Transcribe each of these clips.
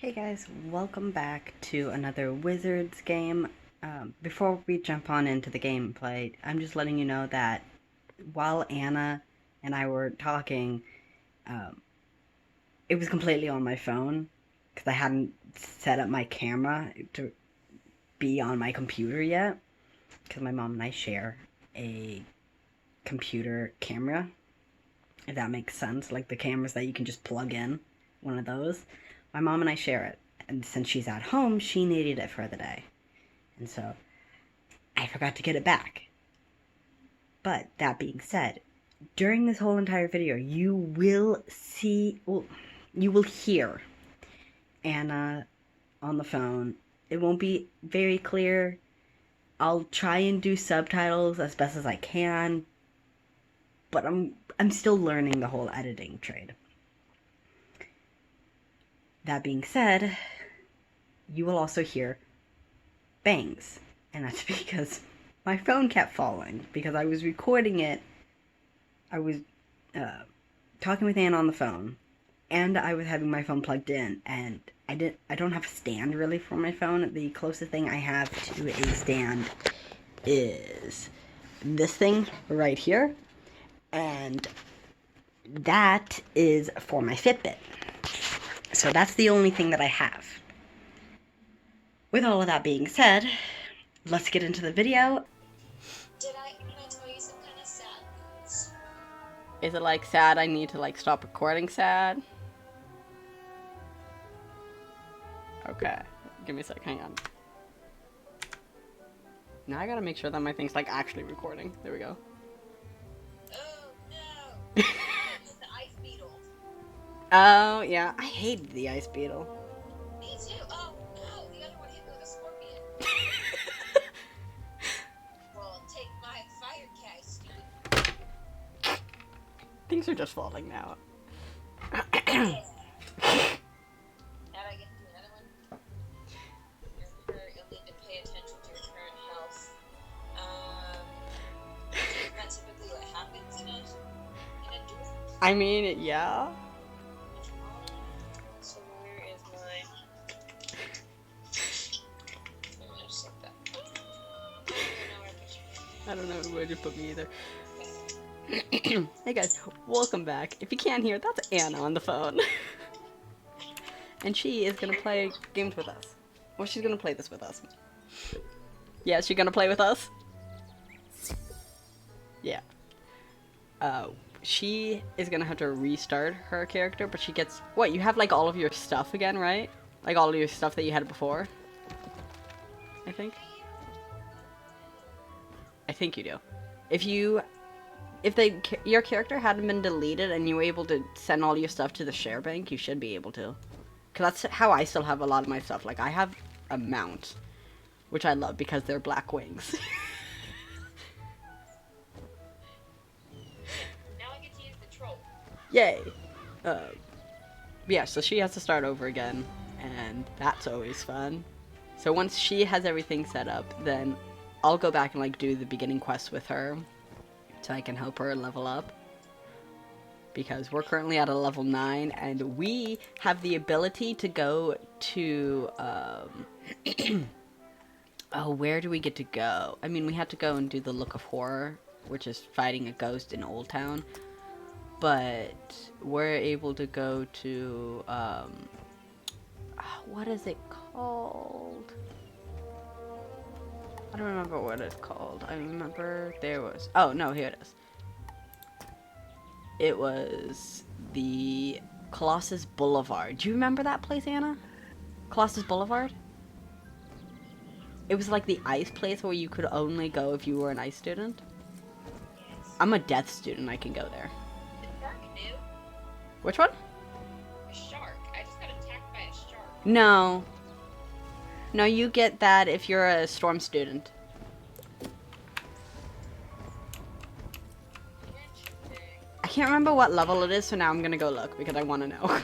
Hey guys, welcome back to another Wizards game. Before we jump on into the gameplay, I'm just letting you know that while Anna and I were talking, um, it was completely on my phone because I hadn't set up my camera to be on my computer yet because my mom and I share a computer camera, if that makes sense. Like the cameras that you can just plug in, one of those. My mom and I share it. And since she's at home, she needed it for the day. And so I forgot to get it back. But that being said, during this whole entire video, you will hear Anna on the phone. It won't be very clear. I'll try and do subtitles as best as I can, but I'm still learning the whole editing trade. That being said, you will also hear bangs, and that's because my phone kept falling because I was recording it. I was talking with Anne on the phone, and I was having my phone plugged in, and I don't have a stand really for my phone. The closest thing I have to a stand is this thing right here, and that is for my Fitbit. So that's the only thing that I have. With all of that being said, let's get into the video. Can I tell you some kind of sad news? Is it like sad I need to like stop recording sad? Okay, give me a sec, hang on. Now I gotta make sure that my thing's like actually recording. There we go. Oh no! It's the ice beetle. Oh yeah, I hated the ice beetle. Me too. Oh no! The other one hit me with a scorpion. Well, take my fire cat, stupid. Things are just falling now. Yeah. How do I get to another one? You'll need to pay attention to your current health. Isn't that typically what happens in a duel? I mean, yeah. So where is my? I'm gonna just like that. I don't know where to put me either. Hey guys, welcome back. If you can't hear, that's Anna on the phone. And she is gonna play games with us. Well, she's gonna play this with us. Yeah, she's gonna play with us? Yeah. She is gonna have to restart her character, but she gets... What, you have like all of your stuff again, right? Like all of your stuff that you had before? I think you do. If your character hadn't been deleted and you were able to send all your stuff to the share bank, you should be able to. Because that's how I still have a lot of my stuff. Like, I have a mount, which I love because they're black wings. Now I get to use the troll. Yay! Yeah, so she has to start over again, and that's always fun. So once she has everything set up, then I'll go back and like do the beginning quest with her, so I can help her level up. Because we're currently at a level 9, and we have the ability to go to, oh, where do we get to go? I mean, we had to go and do the Look of Horror, which is fighting a ghost in Old Town. But we're able to go to, what is it called? I don't remember what it's called. I remember there was... Oh, no, here it is. It was the Colossus Boulevard. Do you remember that place, Anna? Colossus Boulevard? It was like the ice place where you could only go if you were an ice student. Yes. I'm a death student. I can go there. The shark knew. Which one? A shark. I just got attacked by a shark. No. No, you get that if you're a storm student. I can't remember what level it is, so now I'm gonna go look because I want to know.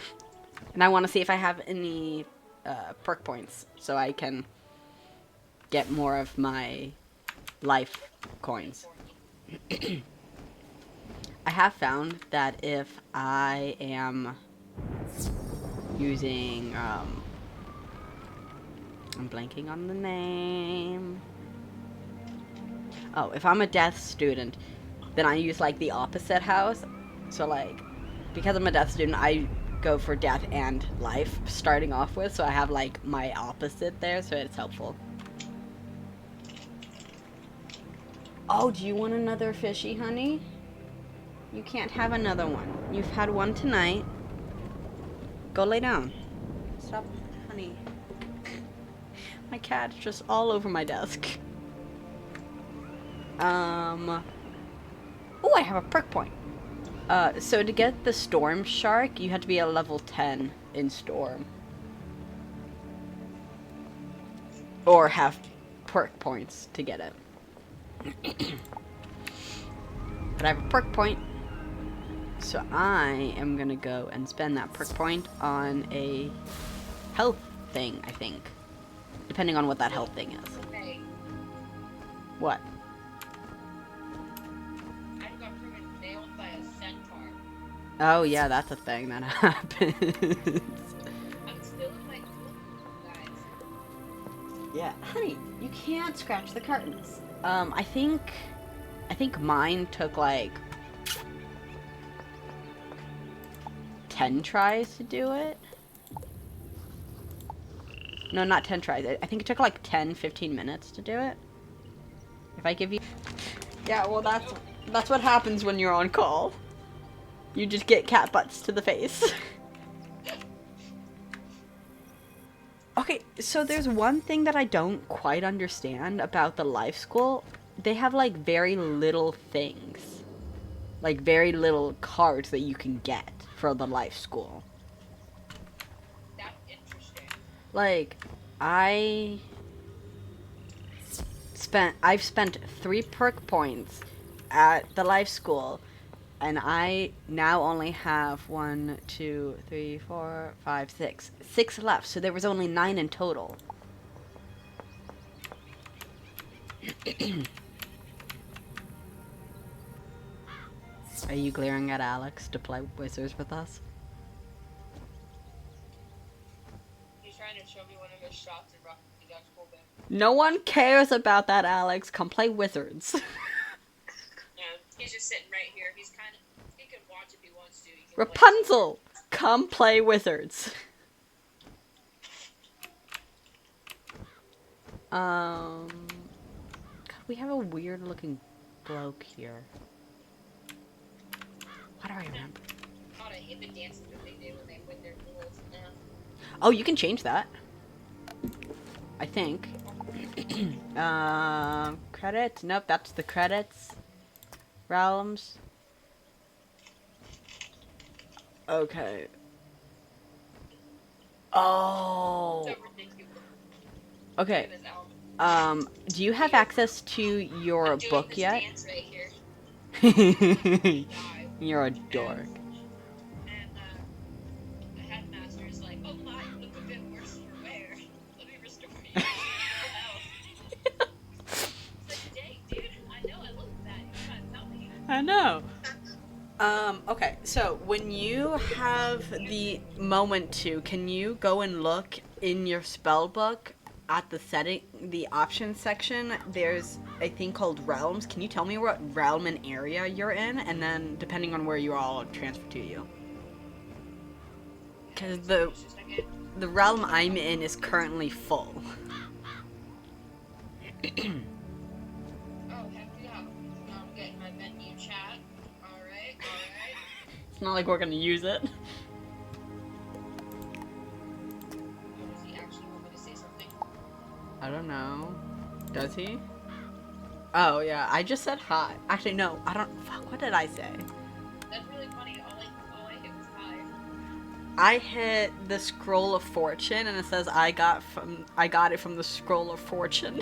And I want to see if I have any perk points so I can get more of my life coins. I have found that if I am using I'm blanking on the name. Oh, if I'm a death student, then I use like the opposite house. So like, because I'm a death student, I go for death and life starting off with. So I have like my opposite there, so it's helpful. Oh, do you want another fishy, honey? You can't have another one. You've had one tonight. Go lay down. Stop, honey. My cat's just all over my desk. Oh, I have a perk point. So to get the Storm Shark, you have to be a level 10 in Storm. Or have perk points to get it. But I have a perk point. So I am gonna go and spend that perk point on a health thing, I think. Depending on what that health thing is. Hey, What? I got freaking nailed by a centaur. Oh yeah, that's a thing that happens. I'm still in my pool, guys. Yeah, honey, you can't scratch the curtains. I think mine took like 10 tries to do it. No, not 10 tries. I think it took like 10, 15 minutes to do it. If I give you... Yeah, well that's what happens when you're on call. You just get cat butts to the face. Okay, so there's one thing that I don't quite understand about the life school. They have like very little things. Like very little cards that you can get for the life school. That's interesting. Like, I've spent 3 perk points at the life school, and I now only have 1, 2, 3, 4, 5, 6 left. So there was only 9 in total. Are you glaring at Alex to play Wizards with us? He's trying to show me one of his shots and rock the Dutch full back. No one cares about that, Alex. Come play Wizards. Yeah, he's just sitting right here. He can watch if he wants to. He can Rapunzel, come play Wizards. God, we have a weird looking bloke here. Why do I remember? God, I hate the dances that they do when they win their duels. Oh, you can change that. I think. Credits? Nope, that's the credits. Realms. Okay. Oh. So ridiculous. Okay. This album. Do you have access to your I'm doing book this yet? dance right here. Die. You're a dork. And the headmaster's like, oh my, look a bit worse for wear. Let me restore you to your full health. It's like, dang, dude, I know I look bad. You gotta tell me. I know. Okay, so when you have the moment to, can you go and look in your spell book at the options section? There's a thing called realms. Can you tell me what realm and area you're in? And then, depending on where you are, I'll transfer to you. Because the realm I'm in is currently full. Oh, heck yeah. I'm getting my menu chat. Alright. It's not like we're gonna use it. Does he actually want me to say something? I don't know. Does he? Oh, yeah. I just said hi. Actually, no. I don't... Fuck, what did I say? That's really funny. All I hit was hi. I hit the Scroll of Fortune, and it says I got it from the Scroll of Fortune.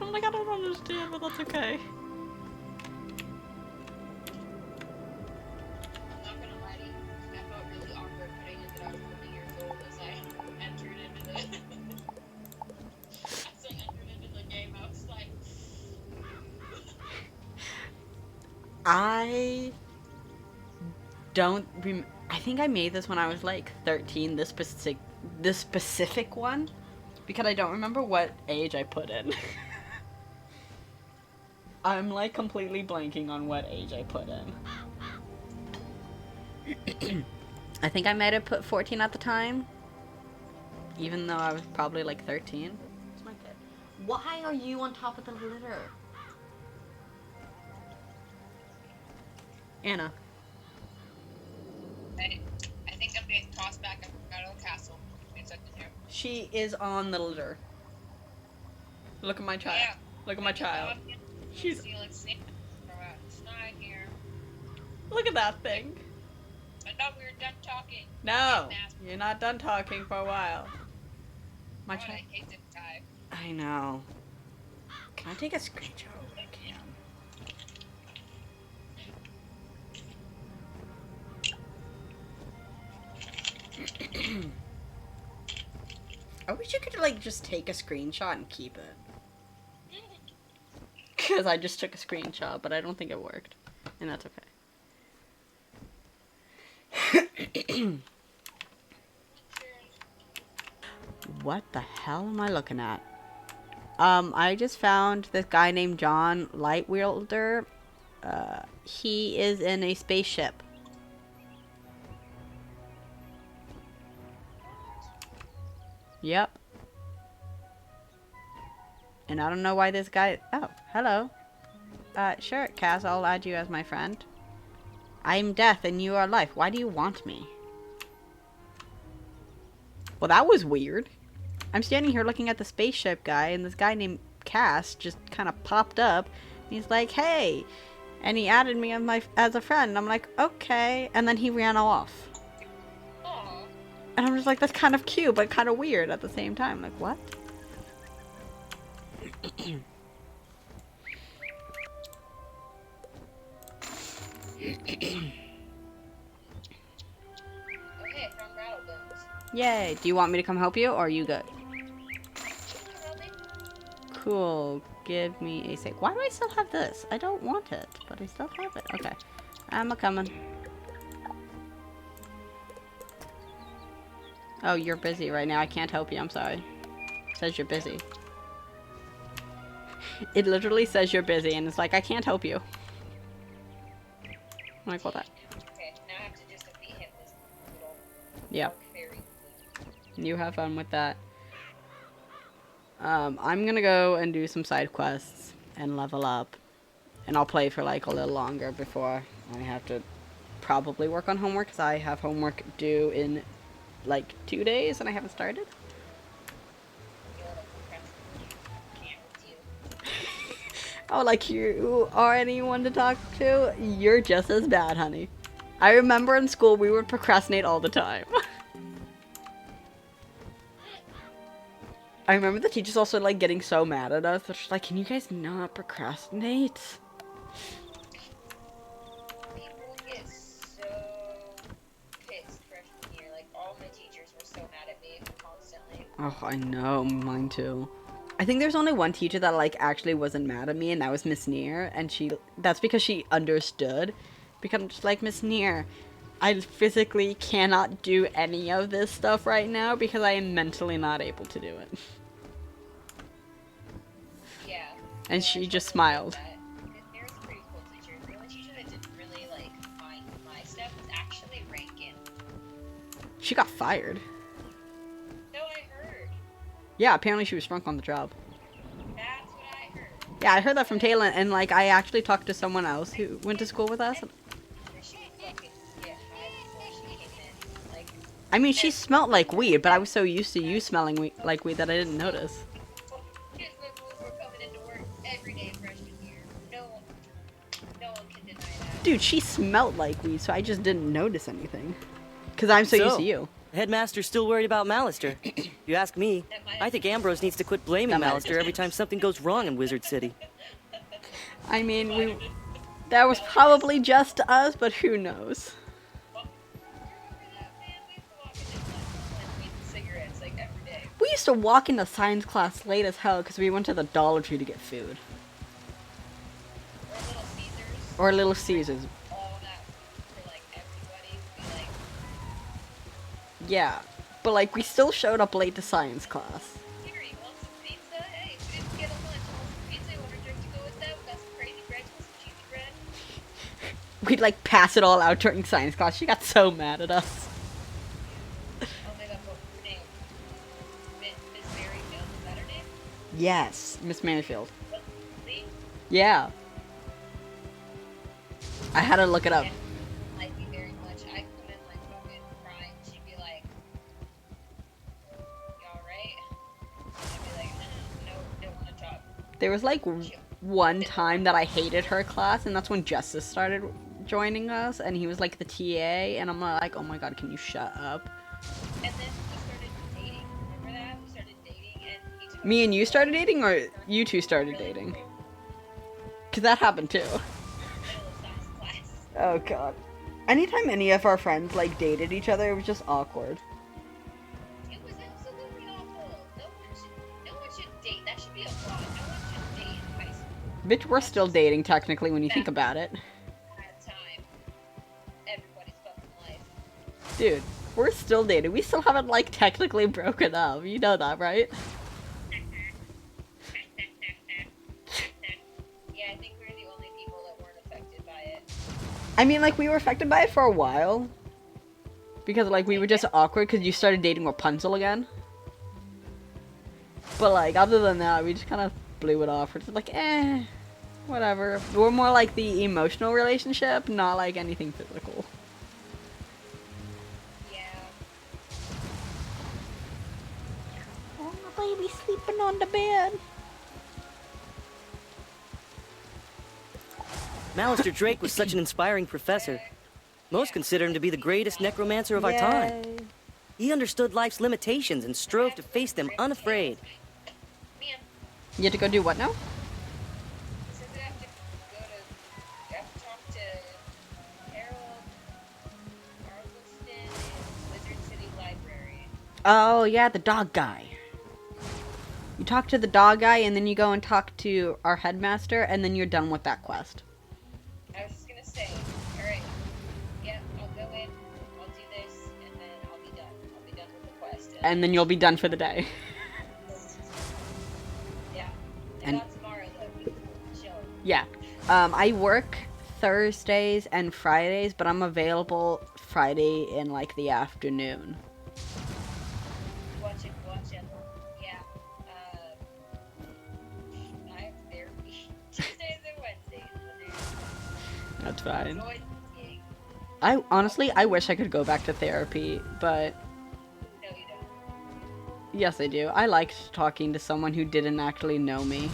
I'm like, I don't understand, but that's okay. I'm not gonna lie to you. I felt really awkward putting in that I was 20 years old as I entered into the... as I entered into the game, I was like... I don't I think I made this when I was like 13, this specific one. Because I don't remember what age I put in. I'm like completely blanking on what age I put in. I think I might have put 14 at the time. Even though I was probably like 13. Where's my bed? Why are you on top of the litter? Anna. I think I'm being tossed back out of the castle. It's up in here. She is on the litter. Look at my child. Yeah. Look at my child. She's. It's not here. Look at that thing. I thought we were done talking. No, you're not done talking for a while. My God, child. I hate this guy. I know. Can I take a screenshot? I can. I wish you could like just take a screenshot and keep it. Because I just took a screenshot, but I don't think it worked. And that's okay. What the hell am I looking at? I just found this guy named John Lightwielder. He is in a spaceship. Yep. And I don't know why this guy... Oh, hello. Sure, Kaz, I'll add you as my friend. I'm death and you are life. Why do you want me? Well, that was weird. I'm standing here looking at the spaceship guy, and this guy named Cass just kind of popped up. He's like, hey! And he added me as a friend. And I'm like, okay. And then he ran off. Aww. And I'm just like, that's kind of cute, but kind of weird at the same time. Like, what? Okay, found rattle guns. Yay. Do you want me to come help you, or are you good? Really? Cool. Give me a sec. Why do I still have this? I don't want it, but I still have it. Okay. I'm a-coming. Oh, you're busy right now. I can't help you. I'm sorry. It says you're busy. It literally says you're busy, and it's like, I can't help you. I'm like, what that? Okay, now I have to just defeat him. This little Yep. fairy. You have fun with that. I'm gonna go and do some side quests and level up. And I'll play for like a little longer before I have to probably work on homework, because I have homework due in like 2 days and I haven't started. Oh, like you are anyone to talk to? You're just as bad, honey. I remember in school we would procrastinate all the time. I remember the teachers also like getting so mad at us. They're just like, can you guys not procrastinate? People get so pissed freshman year. Like, all my teachers were so mad at me constantly. Oh, I know. Mine too. I think there's only one teacher that like actually wasn't mad at me, and that was Miss Neer, and that's because she understood. Because I'm just like, Miss Neer, I physically cannot do any of this stuff right now because I am mentally not able to do it. Yeah. And she just smiled. There was a pretty cool teacher. The only teacher that didn't really like mind my stuff was actually Rankin. She got fired. No, I heard. Yeah, apparently she was drunk on the job. That's what I heard. Yeah, I heard that from Taylor, and like I actually talked to someone else who went to school with us. She fucking get high before she came in. Like, I mean, she smelled like weed, but I was so used to you smelling like weed that I didn't notice. kids were coming into work every day freshman year. No one can deny that. Dude, she smelled like weed, so I just didn't notice anything. Because I'm so used to you. The headmaster's still worried about Mallister. If you ask me, I think Ambrose needs to quit blaming Mallister every time something goes wrong in Wizard City. I mean, that was probably just to us, but who knows? We used to walk into science class late as hell because we went to the Dollar Tree to get food. Or Little Caesars. Yeah, but like we still showed up late to science class. Here, we'd like pass it all out during science class. She got so mad at us. Oh my god, what was her name? Miss Merrifield, is that her name? Yes, Miss Merrifield. What, Lee? Yeah. I had to look it up. Yeah, like me very much. I come in like fucking crying. She'd be like, "You alright?" I'd be like, "No, don't want to talk." There was like one time that I hated her class, and that's when Justice started joining us, and he was like the TA, and I'm like, oh my god, can you shut up? And then we started dating. Remember that? We started dating, and he took Me and you started dating, or you two started dating? Because that happened too. middle of science class. Oh god. Anytime any of our friends like dated each other, it was just awkward. It was absolutely awful. No one should date. That should be a law. No one should date in high school. Bitch, we're still dating technically when you think about it. At time. Everybody's fucking life. Dude, we're still dating. We still haven't like technically broken up. You know that, right? Yeah, I think we're the only people that weren't affected by it. I mean, like, we were affected by it for a while. Because, like, we were just awkward because you started dating Rapunzel again. But, like, other than that, we just kind of blew it off. We're just like, whatever. We're more like the emotional relationship, not like anything physical. Yeah. Oh, my baby's sleeping on the bed. Malister Drake was such an inspiring professor. Most consider him to be the greatest necromancer of our time. He understood life's limitations and strove to face them unafraid. Man, You have to go do what now? he says I have to I have to talk to Harold Arleston in Wizard City Library. Oh, yeah, the dog guy. You talk to the dog guy, and then you go and talk to our headmaster, and then you're done with that quest. I was just gonna say, alright, yeah, I'll go in, I'll do this, and then I'll be done. I'll be done with the quest. And then you'll be done for the day. Yeah. And- Not tomorrow, though. We can chill. Yeah. I work Thursdays and Fridays, but I'm available Friday in, like, the afternoon. Watch it. Yeah. I have therapy Tuesdays and Wednesdays. That's fine. Enjoy the gig. I wish I could go back to therapy, but No, you don't. yes, I do. I liked talking to someone who didn't actually know me.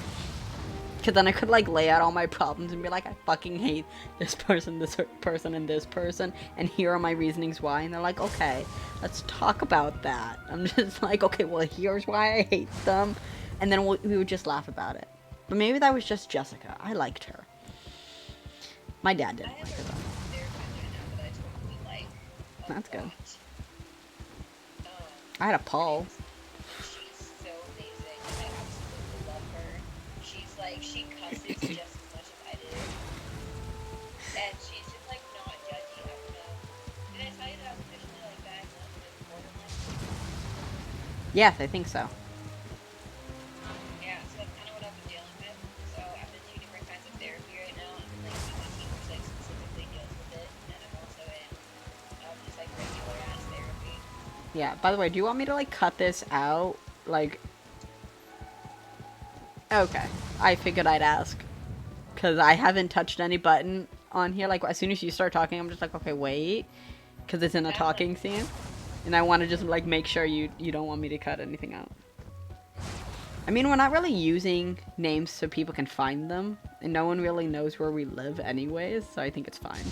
Cause then I could like lay out all my problems and be like, I fucking hate this person, and this person, and here are my reasonings why. And they're like, okay, let's talk about that. I'm just like, okay, well, here's why I hate them, and then we would just laugh about it. But maybe that was just Jessica. I liked her. My dad I didn't have like her a though. therapist right now that I totally like. a That's good. lot. I had a Paul. She's so amazing. I absolutely love her. She's like, she cusses just as much as I do. And she's just like not judgy. I don't know. Did I tell you that I was officially like diagnosed with borderline? Yes, I think so. Yeah, so that's kind of what I've been dealing with. So I'm in 2 different kinds of therapy right now. I'm in like CBT, which like specifically deals with it, and I'm also in just like regular ass therapy. Yeah, by the way, do you want me to, like, cut this out? Like... Okay. I figured I'd ask. Because I haven't touched any button on here. Like, as soon as you start talking, I'm just like, okay, wait. Because it's in a talking scene. And I want to just, like, make sure you don't want me to cut anything out. I mean, we're not really using names so people can find them. And no one really knows where we live anyways, so I think it's fine.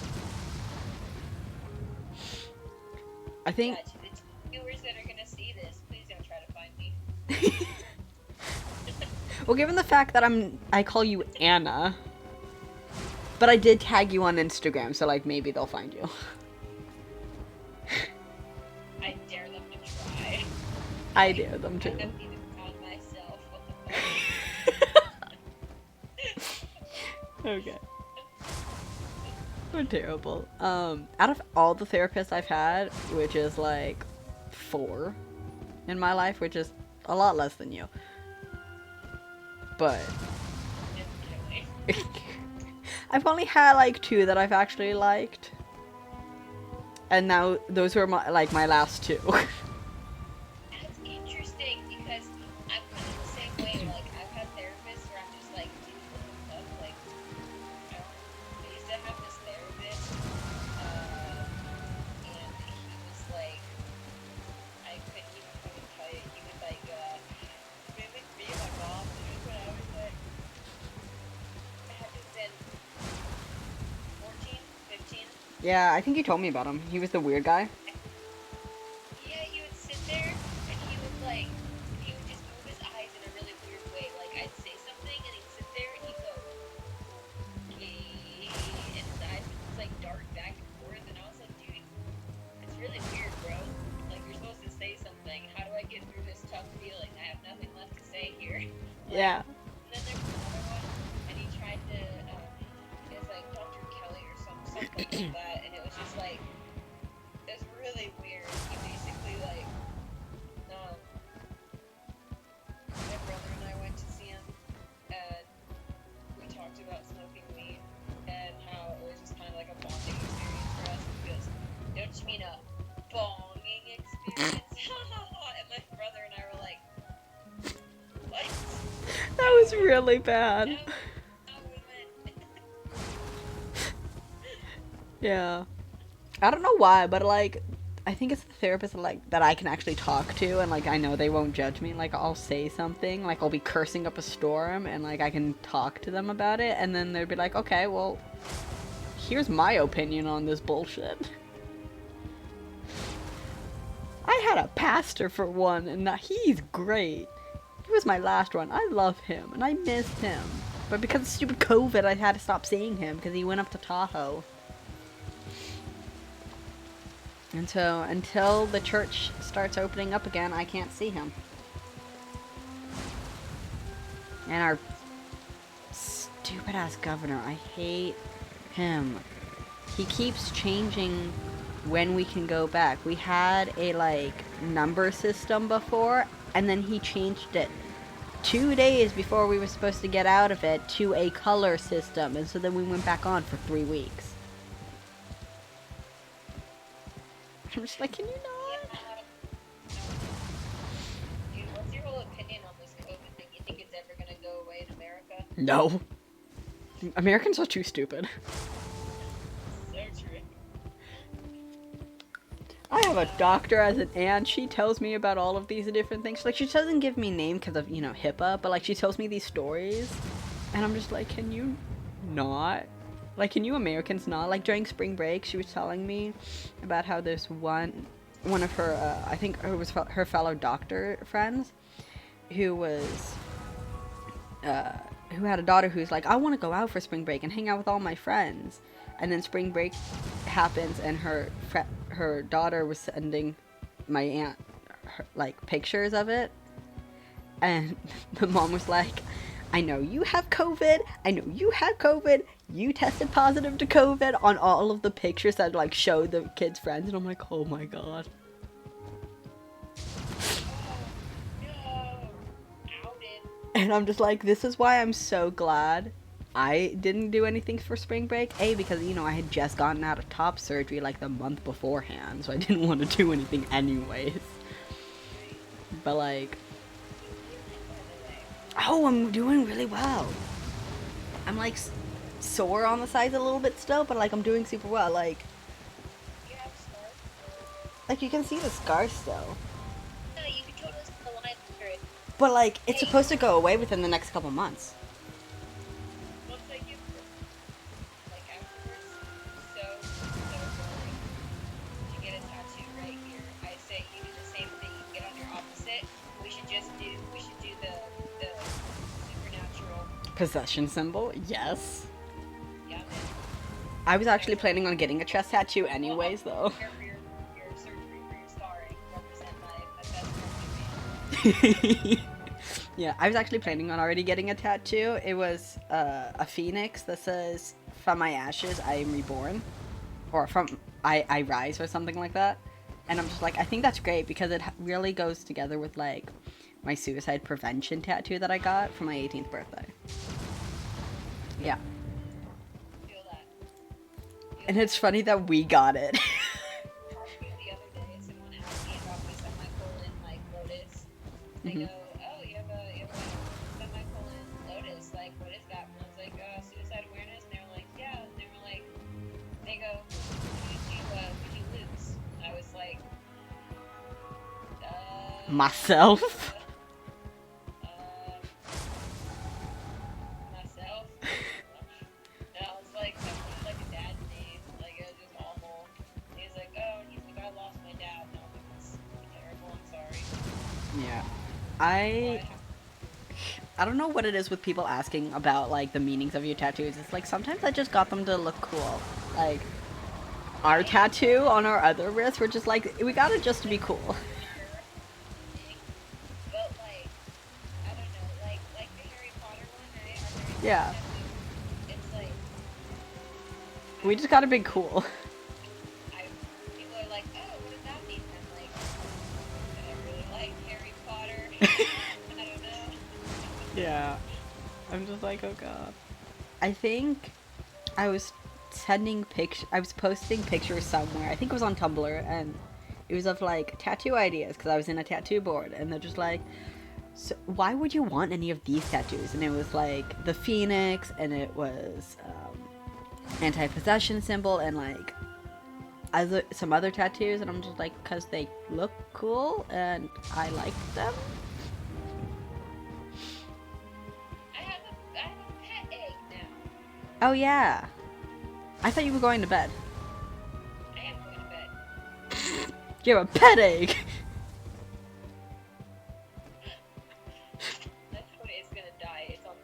I think... Yeah, to the viewers that are gonna see this, please don't try to find me. Well, given the fact that I call you Anna, but I did tag you on Instagram, so like maybe they'll find you. I dare them to try. I dare them I to. haven't even found myself. What the fuck? Okay. We're terrible. Out of all the therapists I've had, which is like 4 in my life, which is a lot less than you. But Just kidding. I've only had like 2 that I've actually liked. And now those were my last 2. That's interesting because I'm kind of the same way. Like, I've had therapists where I'm just like, dude, what the fuck? Like, I used to have this therapist, and he was like, I couldn't even fucking tell you. He would like, mimic me and my mom. It was when I was like, I had to have been 14, 15. Yeah, I think you told me about him. He was the weird guy. Yeah, he would sit there and he would like, he would just move his eyes in a really weird way. Like, I'd say something and he'd sit there and he'd go, okay, and his eyes would just like dart back and forth. And I was like, dude, it's really weird, bro. Like, you're supposed to say something. How do I get through this tough feeling? I have nothing left to say here. Yeah. And then there was another one, and he tried to, it was like Dr. Kelly or something like that, and it was just like, it was really weird. He basically like, my brother and I went to see him, and we talked about smoking weed, and how it was just kind of like a bonding experience for us. He goes, don't you mean a bonging experience? And my brother and I were like, what? That was really bad. No, we went. Yeah. I don't know why, but like I think it's the therapist that I can actually talk to, and like I know they won't judge me. Like I'll say something, like I'll be cursing up a storm, and like I can talk to them about it, and then they'd be like, okay, well, here's my opinion on this bullshit. I had a pastor for one, and he's great. He was my last one. I love him, and I miss him. But because of stupid COVID, I had to stop seeing him because he went up to Tahoe. And so, until the church starts opening up again, I can't see him. And our stupid-ass governor, I hate him. He keeps changing when we can go back. We had a, like, number system before, and then he changed it 2 days before we were supposed to get out of it to a color system, and so then we went back on for 3 weeks. I'm just like, can you not? Dude, what's your whole opinion on this COVID thing? You think it's ever gonna go away in America? No. Americans are too stupid. So true. I have a doctor as an aunt. She tells me about all of these different things. Like, she doesn't give me name because of, you know, HIPAA, but like she tells me these stories, and I'm just like, can you not? Like, can you Americans not? Like, during spring break, she was telling me about how this one of her, I think it was her fellow doctor friends, who was, who had a daughter who's like, I want to go out for spring break and hang out with all my friends. And then spring break happens, and her daughter was sending my aunt, like, pictures of it. And the mom was like, I know you have COVID. I know you had COVID. You tested positive to COVID on all of the pictures that, like, show the kids' friends. And I'm like, oh my god. No. Outed. And I'm just like, this is why I'm so glad I didn't do anything for spring break. A, because, you know, I had just gotten out of top surgery, like, the month beforehand. So I didn't want to do anything anyways. But, like, oh, I'm doing really well. I'm, like, sore on the sides a little bit still, but, like, I'm doing super well. Like, You have scars? you can see the scars still. No, you can totally see the line through it. But, like, it's supposed to go away within the next couple months. Looks like you, like, afterwards, so boring. You get a tattoo right here. I say you do the same thing. You get on your opposite. We should do the supernatural. Possession symbol? Yes. Yeah, man. I was actually planning on getting a chest tattoo anyways, though. Your surgery for your scarring represent my best friend. Yeah, I was actually planning on already getting a tattoo. It was a phoenix that says, from my ashes, I am reborn. Or from I rise, or something like that. And I'm just like, I think that's great because it really goes together with, like, my suicide prevention tattoo that I got for my 18th birthday. Yeah. Dude, And it's funny that we got it. The other day, someone asked me about my semicolon, like, lotus. They Mhm. go, oh, you have a semicolon lotus, like, what is that? And I was like, suicide awareness. And they were like, yeah. And they were like, they go, who'd you lose? And I was like, Myself. myself. And I was like, that was like a dad's name. Like, it was just awful. And he was like, oh, and he's like, I lost my dad. And I was like, that's terrible. I'm sorry. Yeah. What? I don't know what it is with people asking about like the meanings of your tattoos. It's like sometimes I just got them to look cool. Like our tattoo on our other wrist, we're just like we got it just to be cool. But like, I don't know, like the Harry Potter one, right? Our Harry Yeah. Potter tattoo, it's like, We just gotta be cool. people are like, oh, what does that mean? I'm like, I really like Harry Potter. I don't know. Yeah. I'm just like, oh god. I think I was I was posting pictures somewhere. I think it was on Tumblr, and it was of like tattoo ideas because I was in a tattoo board, and they're just like, so why would you want any of these tattoos? And it was like the phoenix, and it was anti-possession symbol, and like some other tattoos, and I'm just like, because they look cool and I like them. I have a pet egg now. Oh yeah, I thought you were going to bed. I am going to bed. You have a pet egg. That toad is gonna die. It's on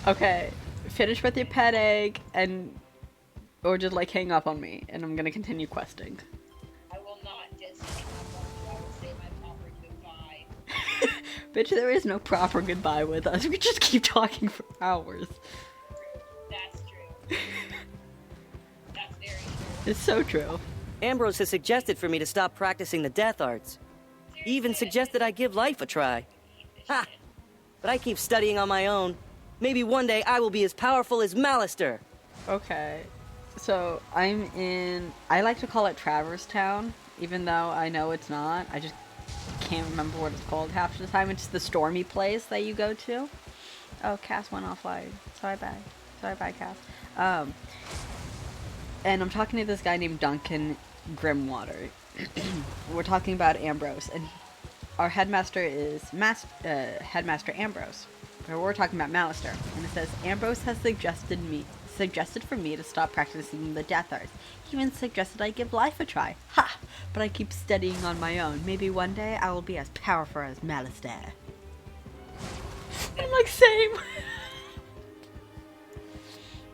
3%. Okay, finish with your pet egg, or just like hang up on me, and I'm gonna continue questing. I will not just hang up on you. I will say my proper goodbye. Bitch, there is no proper goodbye with us. We just keep talking for hours. That's true. That's very true. It's so true. Ambrose has suggested for me to stop practicing the death arts. He even suggested I give life a try. Ha! But I keep studying on my own. Maybe one day I will be as powerful as Malister. Okay, so I like to call it Traverse Town, even though I know it's not. I just can't remember what it's called half the time. It's the stormy place that you go to. Oh, Cass went offline. Sorry, bye, Cass. And I'm talking to this guy named Duncan Grimwater. We're talking about Ambrose, and our headmaster is Headmaster Ambrose. But we're talking about Malister, and it says Ambrose has suggested for me to stop practicing the death arts. He even suggested I give life a try. Ha! But I keep studying on my own. Maybe one day I will be as powerful as Malister. I'm like, same.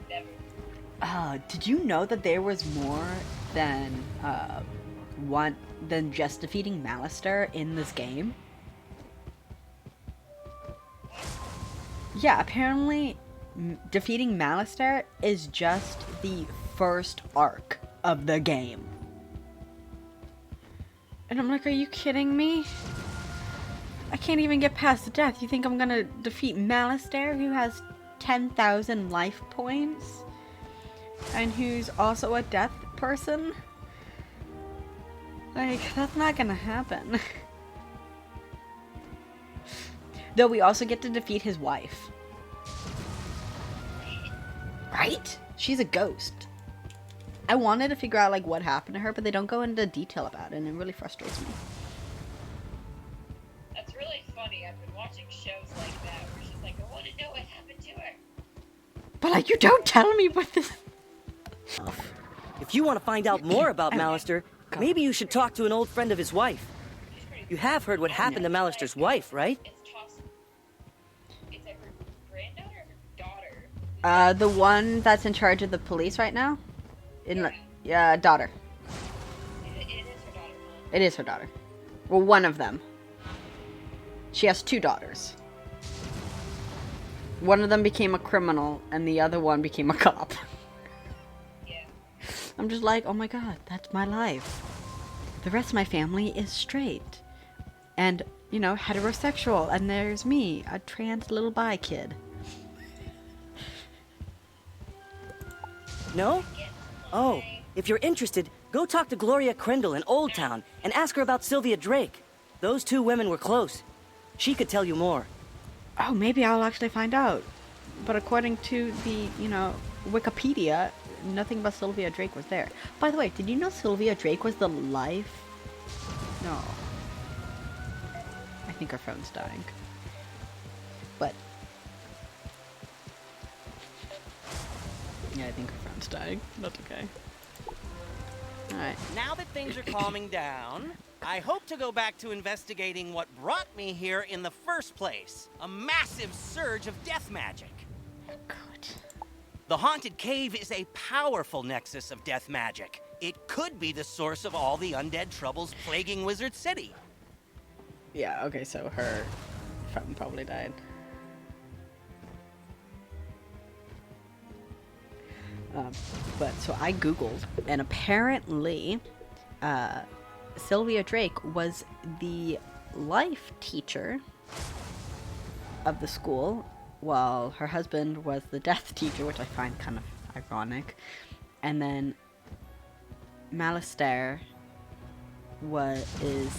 Never. Did you know that there was more than just defeating Malister in this game? Yeah, apparently defeating Malister is just the first arc of the game. And I'm like, are you kidding me? I can't even get past death. You think I'm gonna defeat Malister, who has 10,000 life points? And who's also a death person? Like, that's not gonna happen. Though we also get to defeat his wife. Right? She's a ghost. I wanted to figure out like what happened to her, but they don't go into detail about it, and it really frustrates me. That's really funny. I've been watching shows like that where she's like, I want to know what happened to her. But like, you don't tell me what this. If you want to find out more about Malister, Go. maybe you should talk to an old friend of his wife. She's pretty You have heard what happened to Malister's wife, right? It's tossed. Is it her granddaughter or her daughter? The one that's in charge of the police right now? Daughter. It is her daughter. It is her daughter. Well, one of them. She has two daughters. One of them became a criminal, and the other one became a cop. Yeah. I'm just like, oh my god, that's my life. The rest of my family is straight. And, you know, heterosexual. And there's me, a trans little bi kid. No? Oh, if you're interested, go talk to Gloria Crindle in Old Town and ask her about Sylvia Drake. Those two women were close. She could tell you more. Oh, maybe I'll actually find out. But according to the, Wikipedia, nothing about Sylvia Drake was there. By the way, did you know Sylvia Drake was the life? No. I think her phone's dying. But yeah, I think her phone's dying. That's okay. Alright. Now that things are calming down, I hope to go back to investigating what brought me here in the first place. A massive surge of death magic. God. The Haunted Cave is a powerful nexus of death magic. It could be the source of all the undead troubles plaguing Wizard City. Yeah, okay, so her phone probably died. But so I googled, and apparently Sylvia Drake was the life teacher of the school, while her husband was the death teacher, which I find kind of ironic. And then Malistaire is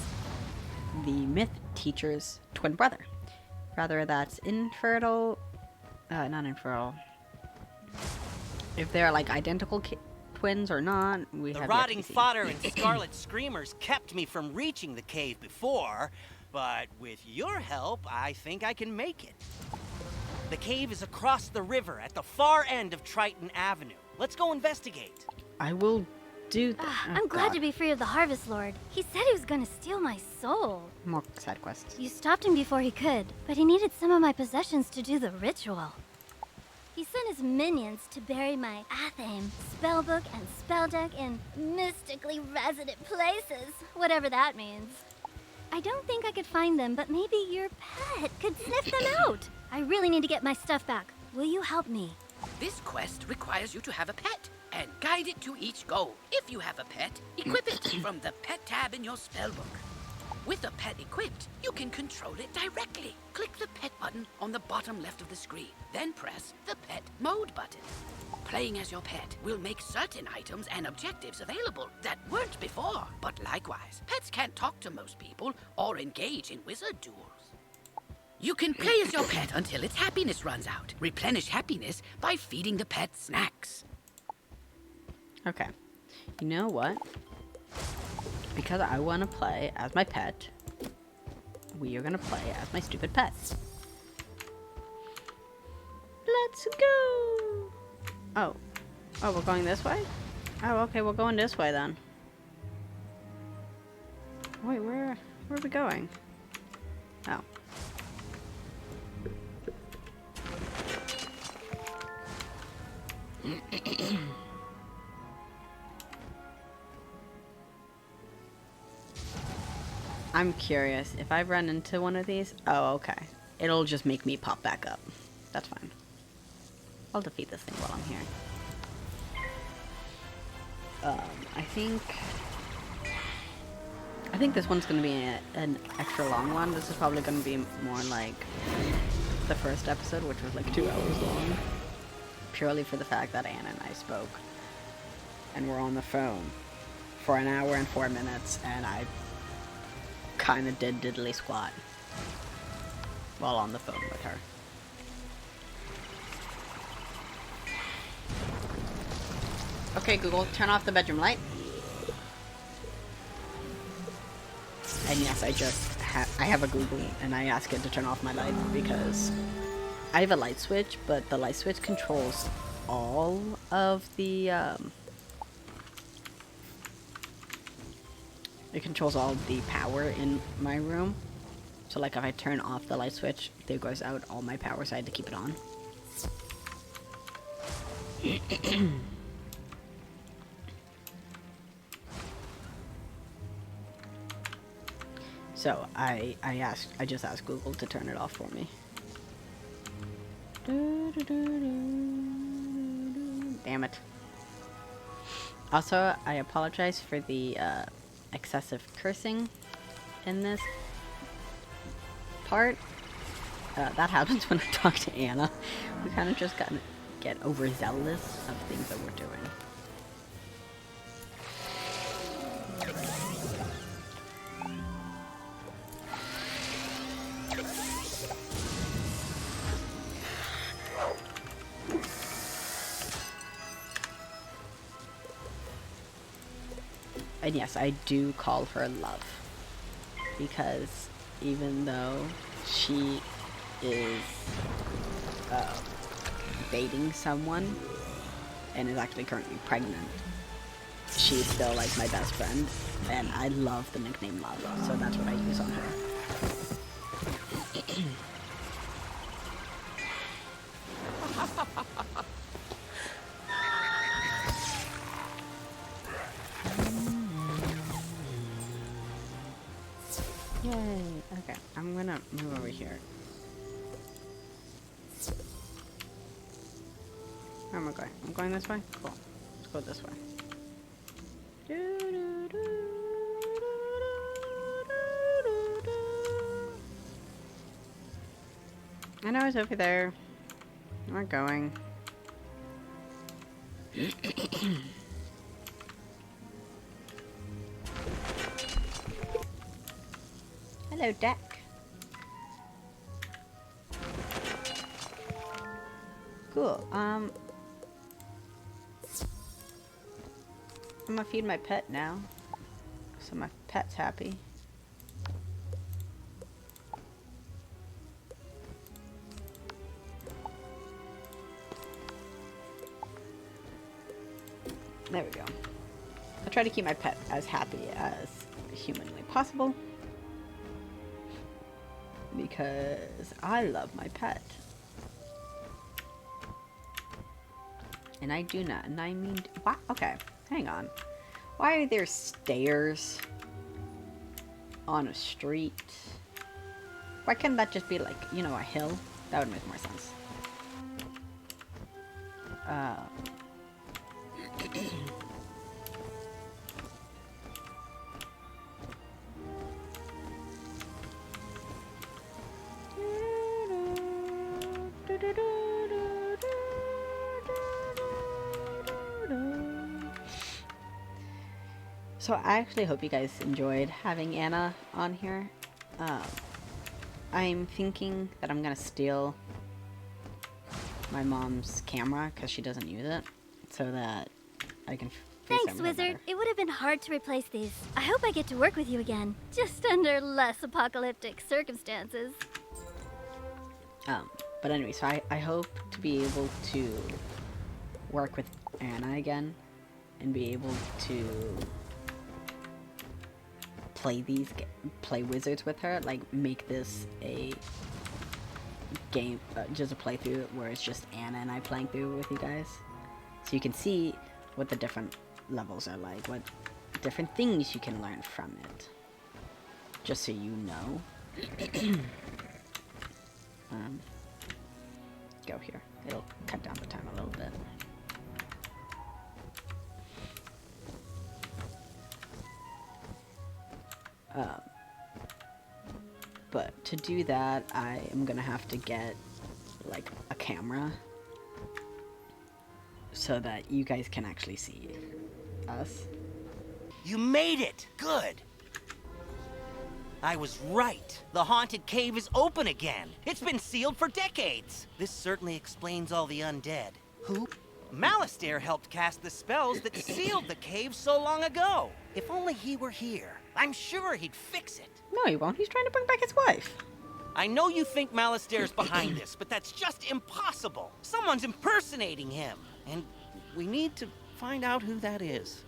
the myth teacher's twin brother. Rather, that's infertile. Not infertile. If they're like identical twins or not, we The have rotting yet to see. fodder and scarlet screamers kept me from reaching the cave before, but with your help, I think I can make it. The cave is across the river at the far end of Triton Avenue. Let's go investigate. I will do. I'm glad to be free of the Harvest Lord. He said he was going to steal my soul. More side quests. You stopped him before he could, but he needed some of my possessions to do the ritual. He sent his minions to bury my Athame, spellbook, and spell deck in mystically resident places, whatever that means. I don't think I could find them, but maybe your pet could sniff them out. I really need to get my stuff back. Will you help me? This quest requires you to have a pet and guide it to each goal. If you have a pet, equip it from the pet tab in your spellbook. With a pet equipped, you can control it directly. Click the pet button on the bottom left of the screen, then press the pet mode button. Playing as your pet will make certain items and objectives available that weren't before. But likewise, pets can't talk to most people or engage in wizard duels. You can play as your pet until its happiness runs out. Replenish happiness by feeding the pet snacks. Okay. You know what? Because I want to play as my pet, we are going to play as my stupid pet. Let's go! Oh. Oh, we're going this way? Oh, okay, we're going this way then. Wait, where are we going? Oh. I'm curious, if I run into one of these... Oh, okay. It'll just make me pop back up. That's fine. I'll defeat this thing while I'm here. I think this one's gonna be an extra long one. This is probably gonna be more like the first episode, which was like 2 hours long. Purely for the fact that Anna and I spoke. And we're on the phone for an hour and 4 minutes, and I kind of did diddly squat while on the phone with her. Okay, Google, turn off the bedroom light. And yes, I have a Google, and I ask it to turn off my light because I have a light switch, but the light switch controls all of the it controls all the power in my room. So like if I turn off the light switch, there goes out all my power, so I had to keep it on. So I just asked Google to turn it off for me. Damn it. Also, I apologize for the excessive cursing in this part. That happens when I talk to Anna. We kind of just gotta get overzealous of things that we're doing. And yes, I do call her Love. Because even though she is dating someone and is actually currently pregnant, she's still like my best friend, and I love the nickname Love, so that's what I use on her. Yay! Okay, I'm gonna move over here. Where am I going? I'm going this way? Cool. Let's go this way. I know it's over there. We're going. Hello, Deck. Cool. I'm gonna feed my pet now, so my pet's happy. There we go. I try to keep my pet as happy as humanly possible, because I love my pet. And I do not, and I mean, wow, okay, hang on. Why are there stairs on a street? Why can't that just be like, you know, a hill? That would make more sense. So I actually hope you guys enjoyed having Anna on here. I'm thinking that I'm gonna steal my mom's camera because she doesn't use it, so that I can Thanks, Wizard. It would have been hard to replace these. I hope I get to work with you again, just under less apocalyptic circumstances. But anyway, so I hope to be able to work with Anna again and be able to play Wizards with her, like make this a game, just a playthrough where it's just Anna and I playing through with you guys, so you can see what the different levels are like, what different things you can learn from it, just so you know. Go here. It'll cut down the time a little bit. But to do that, I am gonna have to get like a camera so that you guys can actually see us. You made it! Good! I was right. The haunted cave is open again. It's been sealed for decades. This certainly explains all the undead. Who? Malistaire helped cast the spells that sealed the cave so long ago. If only he were here, I'm sure he'd fix it. No, he won't. He's trying to bring back his wife. I know you think Malistaire's behind this, but that's just impossible. Someone's impersonating him, and we need to find out who that is.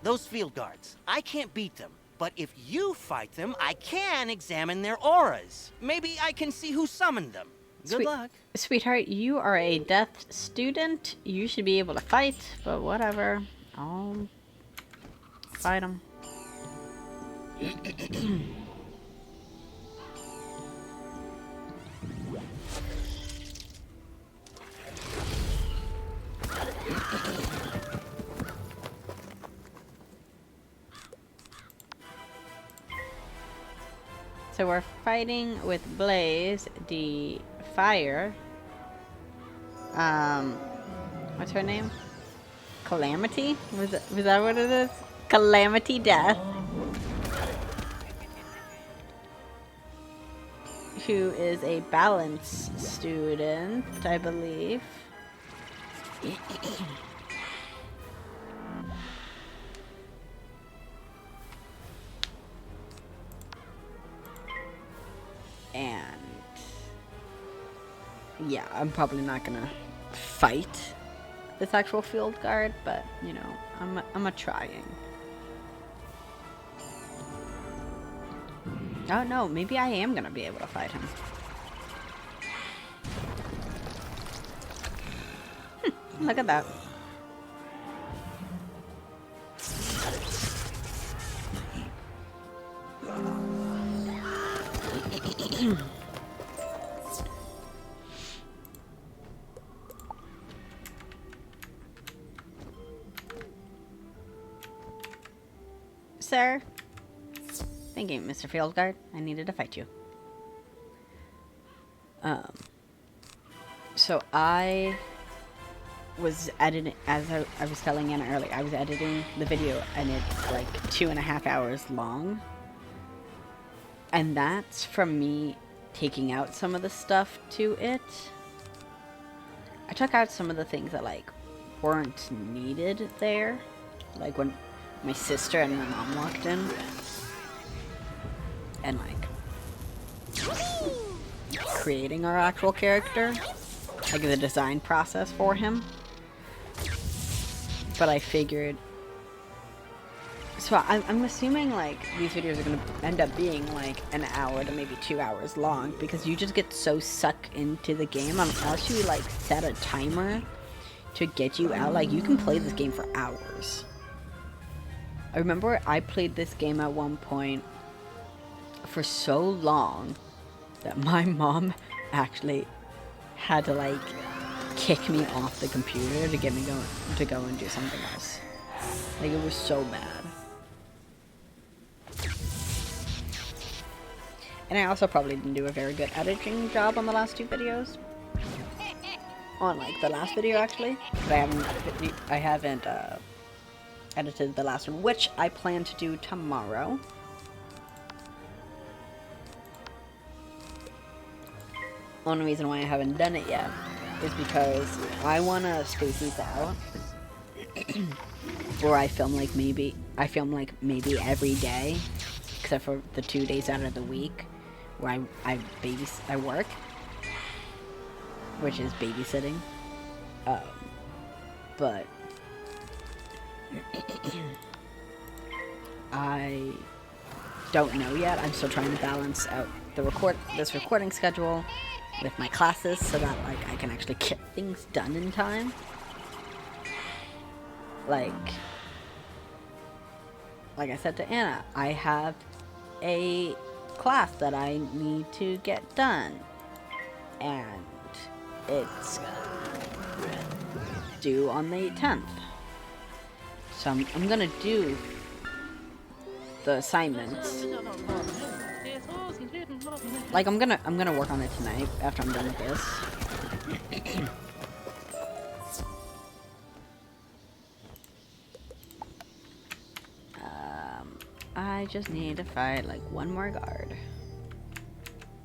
Those field guards, I can't beat them, but if you fight them, I can examine their auras. Maybe I can see who summoned them. Good luck. Sweetheart, you are a death student. You should be able to fight, but whatever. I'll fight him. So we're fighting with Blaze, the fire. What's her name? Calamity? Was that what it is? Calamity Death. Who is a balance student, I believe. yeah, I'm probably not gonna fight this actual field guard, but you know, I'm a trying. Oh no, maybe I am gonna be able to fight him. Look at that. Sir? Thank you, Mr. Field Guard. I needed to fight you. So I was editing, as I was telling Anna earlier, I was editing the video and it's like 2.5 hours long. And that's from me taking out some of the stuff to it. I took out some of the things that like weren't needed there. Like when my sister and my mom walked in. And like creating our actual character. Like the design process for him. But I figured, so I'm assuming like these videos are gonna end up being like an hour to maybe 2 hours long because you just get so sucked into the game unless you like set a timer to get you out. Like you can play this game for hours. I remember I played this game at one point for so long that my mom actually had to like kick me off the computer to get me to go and do something else. Like it was so bad. And I also probably didn't do a very good editing job on the last 2 videos. On like the last video actually, but I haven't edited the last one, which I plan to do tomorrow. Only reason why I haven't done it yet is because I want to space these out where I film like maybe every day except for the 2 days out of the week where I work, which is babysitting. But I don't know yet. I'm still trying to balance out this recording schedule with my classes so that like I can actually get things done in time. Like I said to Anna, I have a class that I need to get done and it's due on the 10th. So I'm gonna do the assignments. Like I'm gonna work on it tonight after I'm done with this. I just need to fight like one more guard.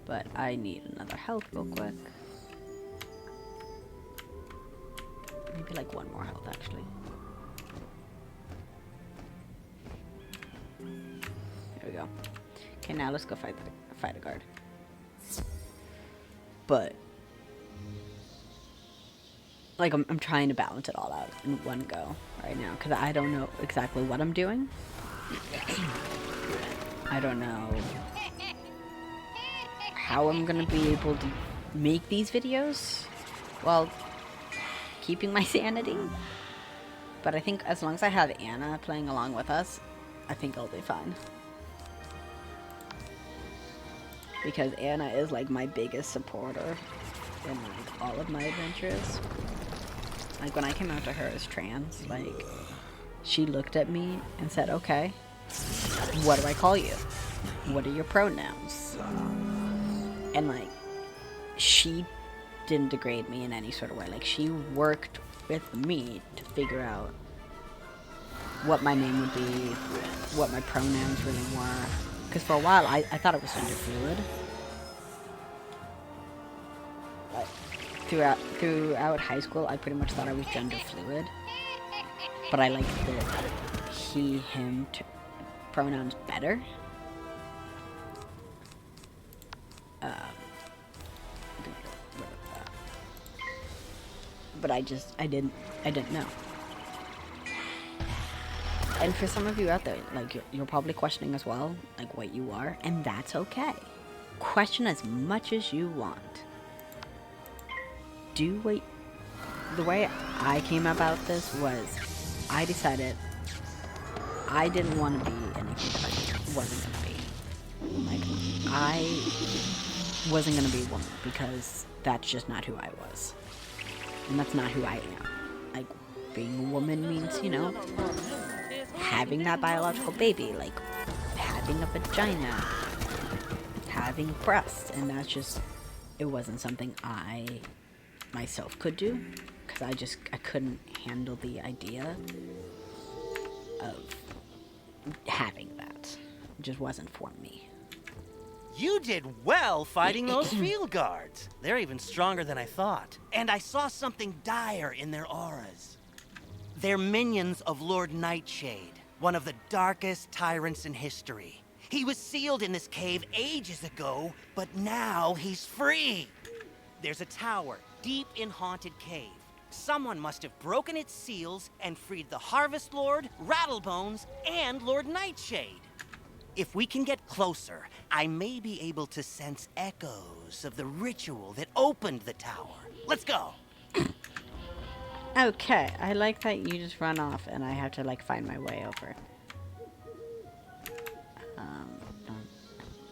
But I need another health real quick. Maybe like one more health actually. There we go. Okay, now let's go fight a guard. But like I'm trying to balance it all out in one go right now because I don't know exactly what I'm doing. I don't know how I'm gonna be able to make these videos while keeping my sanity. But I think as long as I have Anna playing along with us, I think I'll be fine. Because Anna is like my biggest supporter in like all of my adventures. Like when I came out to her as trans, like she looked at me and said, okay, what do I call you? What are your pronouns? And like she didn't degrade me in any sort of way. Like she worked with me to figure out what my name would be, what my pronouns really were. Because for a while, I thought it was gender fluid. But throughout high school, I pretty much thought I was gender fluid. But I liked the he, him pronouns better. but I didn't know. And for some of you out there, like, you're probably questioning as well, like, what you are, and that's okay. Question as much as you want. The way I came about this was, I decided I didn't want to be anything that I wasn't going to be. Like, I wasn't going to be a woman, because that's just not who I was. And that's not who I am. Like, being a woman means, you know, having that biological baby, like having a vagina, having breasts, and that's just, it wasn't something I myself could do, because I couldn't handle the idea of having that. It just wasn't for me. You did well fighting those field guards. They're even stronger than I thought. And I saw something dire in their auras. They're minions of Lord Nightshade, one of the darkest tyrants in history. He was sealed in this cave ages ago, but now he's free. There's a tower deep in Haunted Cave. Someone must have broken its seals and freed the Harvest Lord, Rattlebones, and Lord Nightshade. If we can get closer, I may be able to sense echoes of the ritual that opened the tower. Let's go! Okay, I like that you just run off and I have to, like, find my way over.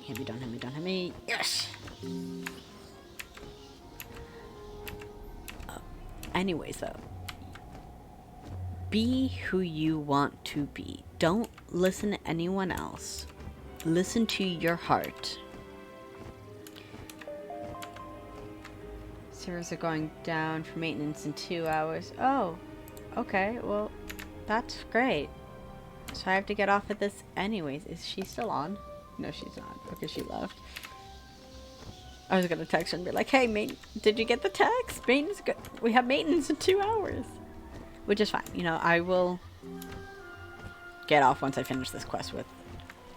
Don't hit me. Yes! Anyways, though. Be who you want to be. Don't listen to anyone else. Listen to your heart. Servers are going down for maintenance in 2 hours. Oh, okay, well, that's great. So I have to get off of this anyways. Is she still on? No, she's not, because she left. I was gonna text her and be like, hey, mate, did you get the text? Maintenance, we have maintenance in 2 hours. Which is fine. You know, I will get off once I finish this quest with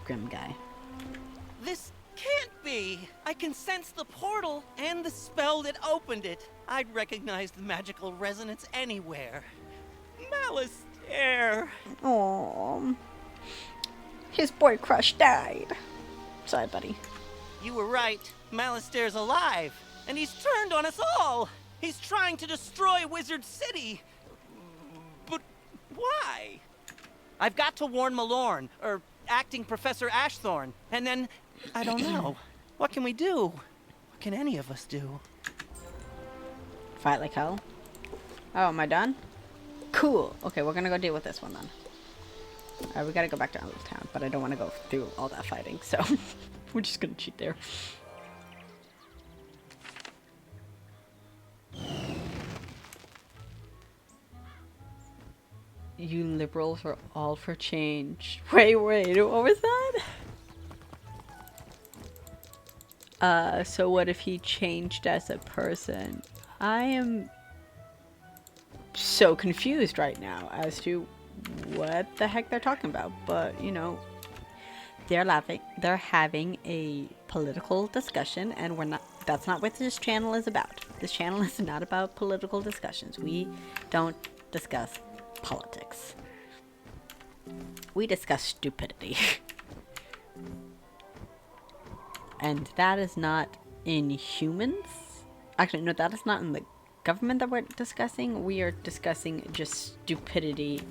Grim Guy. This can't be! I can sense the portal and the spell that opened it. I'd recognize the magical resonance anywhere. Malistaire! Aww. His boy crush died. Sorry, buddy. You were right. Malistaire's alive, and he's turned on us all. He's trying to destroy Wizard City. But why? I've got to warn Malorn, or acting Professor Ashthorn, and then, I don't know. What can we do? What can any of us do? Fight like hell? Oh, am I done? Cool. Okay, we're gonna go deal with this one then. Alright, we gotta go back to Outlaw Town, but I don't want to go through all that fighting, so we're just gonna cheat there. You liberals are all for change. Wait, what was that? So what if he changed as a person? I am so confused right now as to what the heck they're talking about, but you know, they're having a political discussion, and that's not what this channel is about. This channel is not about political discussions. We don't discuss politics. We discuss stupidity. And that is not in humans. Actually, no, that is not in the government that we're discussing. We are discussing just stupidity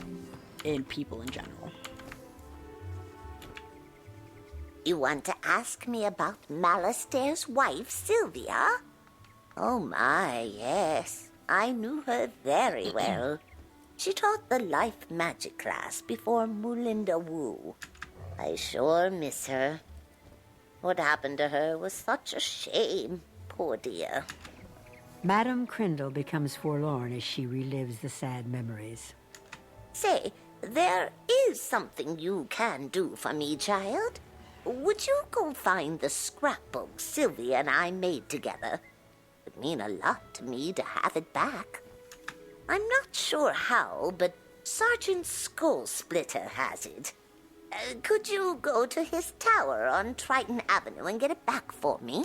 in people in general. You want to ask me about Malistaire's wife, Sylvia? Oh my, yes. I knew her very well. She taught the life magic class before Moolinda Wu. I sure miss her. What happened to her was such a shame, poor dear. Madame Crindle becomes forlorn as she relives the sad memories. Say, there is something you can do for me, child. Would you go find the scrapbook Sylvia and I made together? It would mean a lot to me to have it back. I'm not sure how, but Sergeant Skullsplitter has it. Could you go to his tower on Triton Avenue and get it back for me?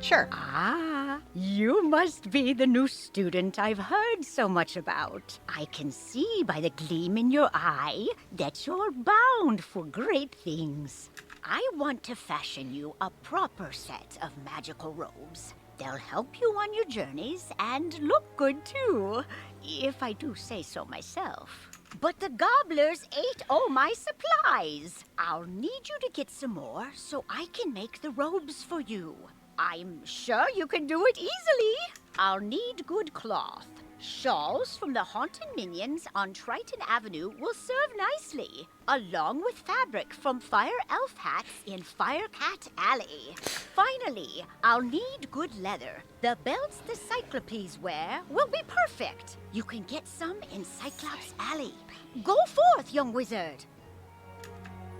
Sure. Ah, you must be the new student I've heard so much about. I can see by the gleam in your eye that you're bound for great things. I want to fashion you a proper set of magical robes. They'll help you on your journeys and look good too, if I do say so myself. But the gobblers ate all my supplies. I'll need you to get some more so I can make the robes for you. I'm sure you can do it easily. I'll need good cloth. Shawls from the haunted minions on Triton Avenue will serve nicely, along with fabric from Fire Elf hats in Firecat Alley. Finally, I'll need good leather. The belts the Cyclopes wear will be perfect. You can get some in Cyclops Alley. Go forth, young wizard.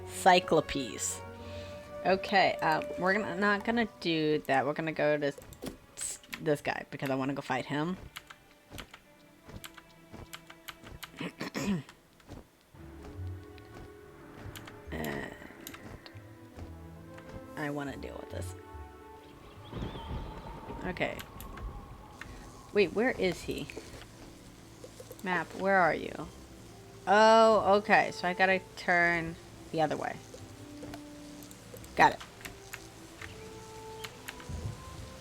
Cyclopes. Okay, we're not gonna do that. We're gonna go to this guy because I want to go fight him. And I want to deal with this. Okay. Wait, where is he? Map, where are you? Oh, okay. So I gotta turn the other way. Got it.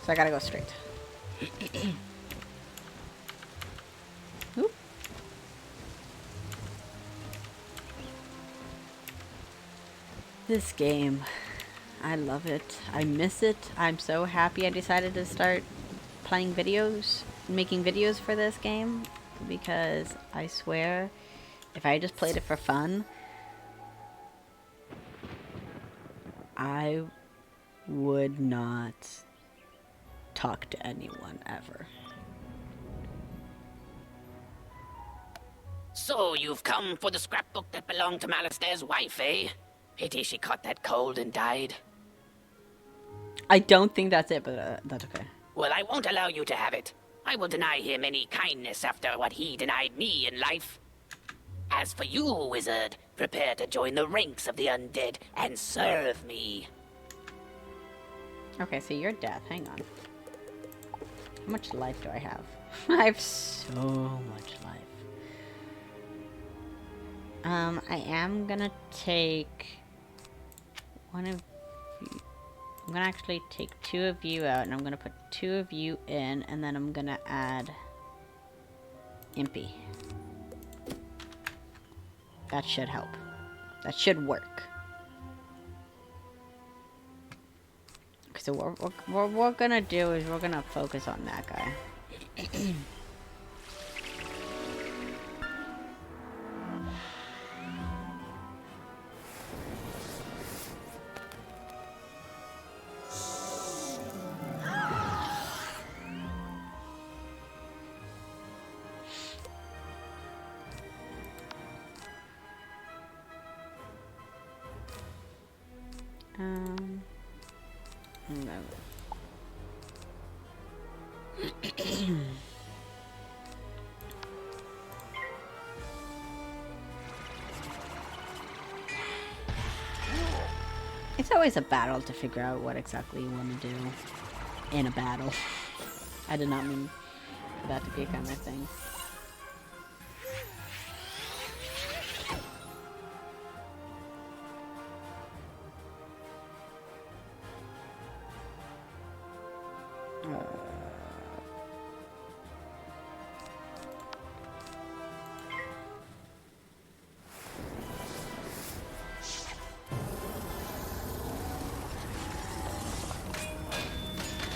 So I gotta go straight. Oop. This game, I love it. I miss it. I'm so happy I decided to start playing videos, making videos for this game, because I swear, if I just played it for fun, I would not talk to anyone ever. So you've come for the scrapbook that belonged to Malistair's wife, eh? Pity she caught that cold and died. I don't think that's it, but that's okay. Well, I won't allow you to have it. I will deny him any kindness after what he denied me in life. As for you, wizard, prepare to join the ranks of the undead and serve me. Okay, so you're death. Hang on. How much life do I have? I have so much life. I am gonna take one of you. I'm gonna actually take 2 of you out, and I'm gonna put 2 of you in, and then I'm gonna add Impy. That should help. That should work. Okay, so what we're gonna do is we're gonna focus on that guy. No. It's always a battle to figure out what exactly you want to do in a battle. I did not mean for that to be a kind of thing.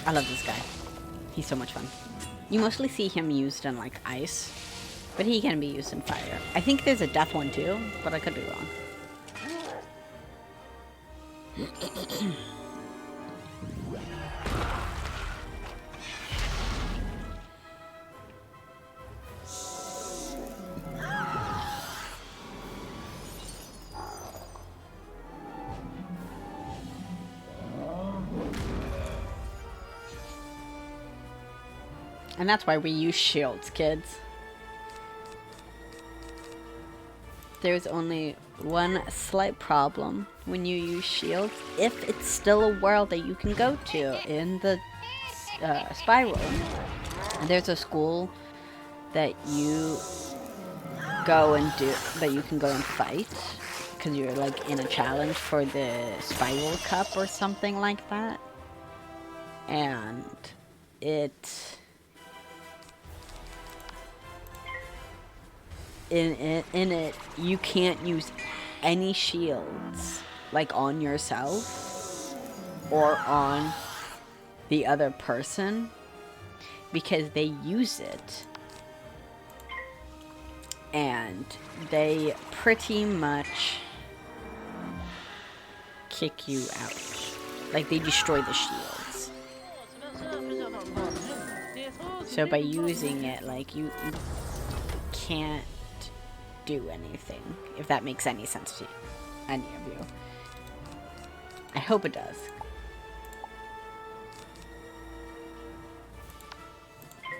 I love this guy. He's so much fun. You mostly see him used in like ice, but he can be used in fire. I think there's a death one too, but I could be wrong. And that's why we use shields, kids. There's only one slight problem when you use shields. If it's still a world that you can go to in the spiral. And there's a school that you go and do, that you can go and fight, because you're like in a challenge for the spiral cup or something like that. And it in it you can't use any shields like on yourself or on the other person, because they use it and they pretty much kick you out. Like, they destroy the shields. So by using it, like, you can't do anything, if that makes any sense to any of you. I hope it does.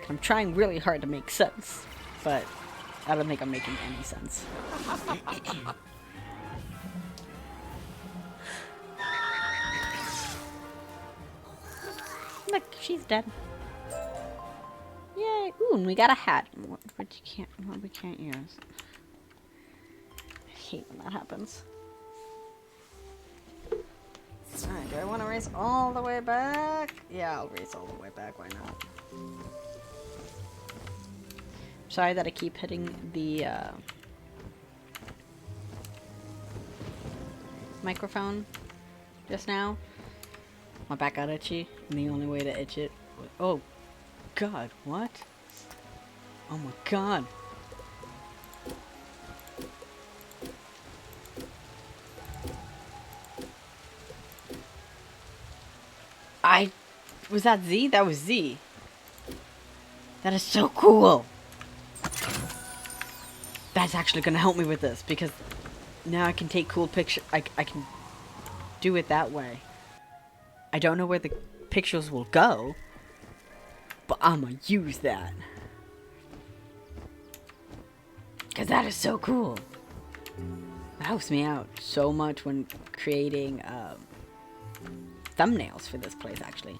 I'm trying really hard to make sense, but I don't think I'm making any sense. Look, she's dead. Yay! Ooh, and we got a hat, which we can't use. I hate when that happens. Alright, do I want to race all the way back? Yeah, I'll race all the way back. Why not? Sorry that I keep hitting the microphone just now. My back got itchy, and the only way to itch it was, oh god, what? Oh my god. Was that Z? That was Z. That is so cool. That's actually gonna help me with this, because now I can take cool pictures. I can do it that way. I don't know where the pictures will go, but I'm gonna use that. Because that is so cool. That helps me out so much when creating thumbnails for this place, actually.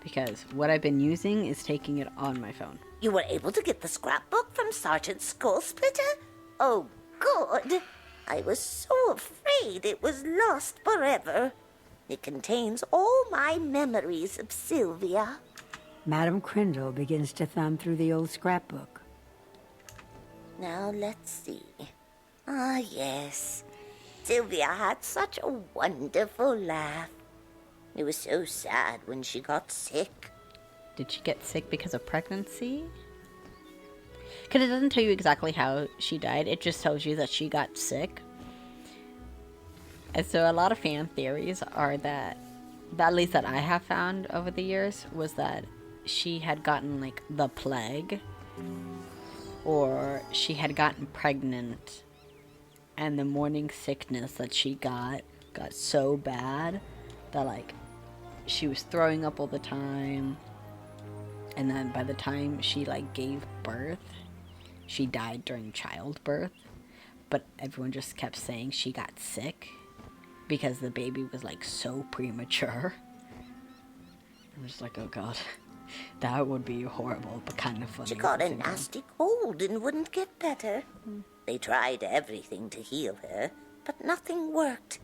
Because what I've been using is taking it on my phone. You were able to get the scrapbook from Sergeant Skullsplitter? Oh, good. I was so afraid it was lost forever. It contains all my memories of Sylvia. Madam Crindle begins to thumb through the old scrapbook. Now, let's see. Ah, yes. Sylvia had such a wonderful laugh. It was so sad when she got sick. Did she get sick because of pregnancy? Because it doesn't tell you exactly how she died. It just tells you that she got sick. And so a lot of fan theories are that, at least that I have found over the years, was that she had gotten, like, the plague. Or she had gotten pregnant. And the morning sickness that she got so bad that, like, she was throwing up all the time. And then by the time she, like, gave birth, she died during childbirth. But everyone just kept saying she got sick because the baby was, like, so premature. I'm just like, oh god, that would be horrible, but kind of funny. She got a nasty cold and wouldn't get better. They tried everything to heal her, but nothing worked.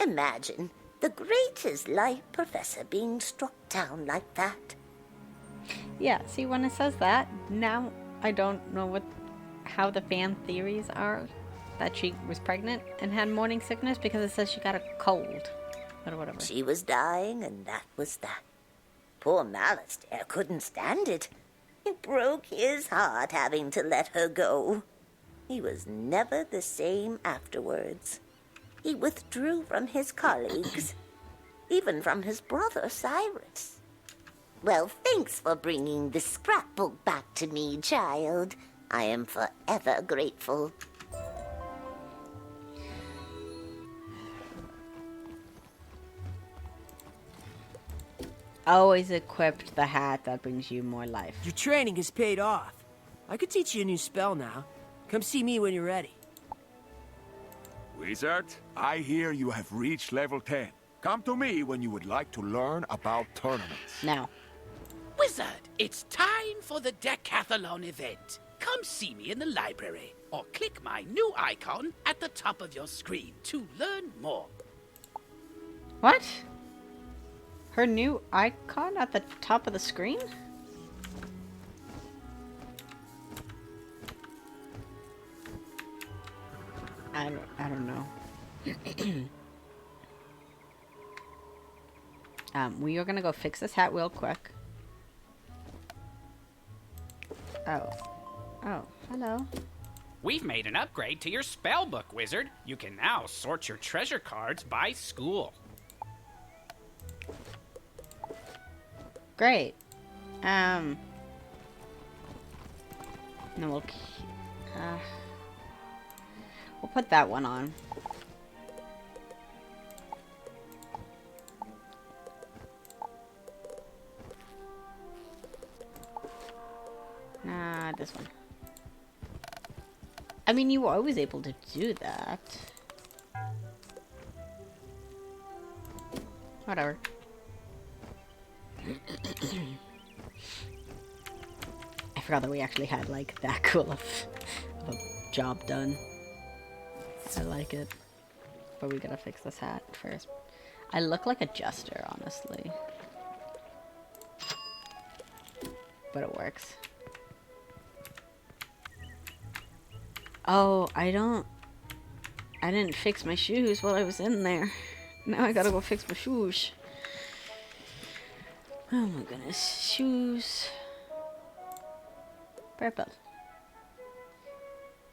Imagine the greatest life professor being struck down like that. Yeah, see, when it says that, now I don't know how the fan theories are that she was pregnant and had morning sickness, because it says she got a cold or whatever. She was dying, and that was that. Poor Malastair couldn't stand it. It broke his heart having to let her go. He was never the same afterwards. He withdrew from his colleagues, even from his brother Cyrus. Well, thanks for bringing the scrapbook back to me, child. I am forever grateful. Always equipped the hat that brings you more life. Your training has paid off. I could teach you a new spell now. Come see me when you're ready. Wizard, I hear you have reached level 10. Come to me when you would like to learn about tournaments. Now. Wizard, it's time for the Decathlon event. Come see me in the library, or click my new icon at the top of your screen to learn more. What? Her new icon at the top of the screen? I don't know. We are gonna go fix this hat real quick. Oh, hello. We've made an upgrade to your spellbook, Wizard. You can now sort your treasure cards by school. Great. And then we'll put that one on. Nah, this one. I mean, you were always able to do that. Whatever. I forgot that we actually had, like, that cool of a job done. I like it. But we gotta fix this hat first. I look like a jester, honestly. But it works. Oh, I didn't fix my shoes while I was in there. Now I gotta go fix my shoes. Oh my goodness. Shoes. Purple.